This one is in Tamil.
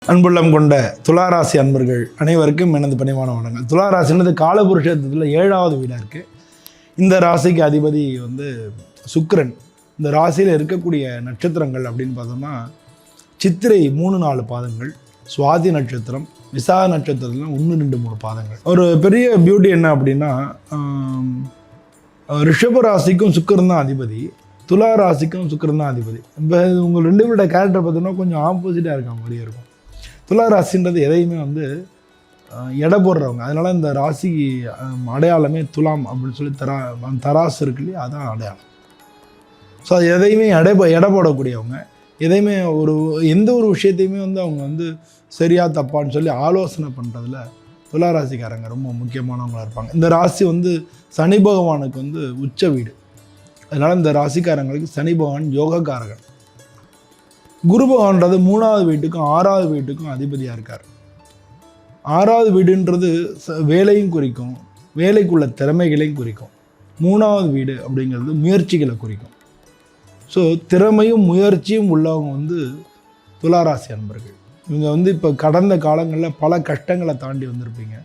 அன்புள்ளம் கொண்ட துளாராசி அன்பர்கள் அனைவருக்கும் எனது பணிவான வணக்கங்கள். துளாராசின்றது காலபுருஷத்தில் 7வது வீடாக இருக்குது. இந்த ராசிக்கு அதிபதி சுக்கிரன். இந்த ராசியில் இருக்கக்கூடிய நட்சத்திரங்கள் அப்படின்னு பார்த்தோம்னா சித்திரை 3-4 பாதங்கள், சுவாதி நட்சத்திரம், விசாக நட்சத்திரத்தில் 1-2-3 பாதங்கள். ஒரு பெரிய பியூட்டி என்ன அப்படின்னா ரிஷப ராசிக்கும் சுக்கிரன் தான் அதிபதி, துலா ராசிக்கும் சுக்கிரன் தான் அதிபதி. இப்போ உங்கள் 2 பேரோட கேரக்டர் பார்த்தோன்னா கொஞ்சம் ஆப்போசிட்டாக இருக்க மாதிரியே இருக்கும். துலா ராசின்றது எதையுமே எடை போடுறவங்க. அதனால் இந்த ராசி அடையாளமே துலாம் அப்படின்னு சொல்லி தராசு இருக்கு இல்லையா, அதான் அடையாளம். ஸோ அது எதையுமே எடை போடக்கூடியவங்க. எதையுமே எந்த ஒரு விஷயத்தையுமே அவங்க சரியா தப்பான்னு சொல்லி ஆலோசனை பண்ணுறதுல துலா ராசிக்காரங்க ரொம்ப முக்கியமானவங்களாக இருப்பாங்க. இந்த ராசி சனி பகவானுக்கு உச்ச வீடு. அதனால் இந்த ராசிக்காரங்களுக்கு சனி பகவான் யோகக்காரகன். குரு பகவான்றது 3வது வீட்டுக்கும் 6வது வீட்டுக்கும் அதிபதியாக இருக்கார். 6வது வீடுன்றது வேலையும் குறிக்கும், வேலைக்குள்ள திறமைகளையும் குறிக்கும். 3வது வீடு அப்படிங்கிறது முயற்சிகளை குறிக்கும். ஸோ திறமையும் முயற்சியும் உள்ளவங்க துளாராசி அன்பர்கள். இவங்க இப்போ கடந்த காலங்களில் பல கஷ்டங்களை தாண்டி வந்திருப்பீங்க.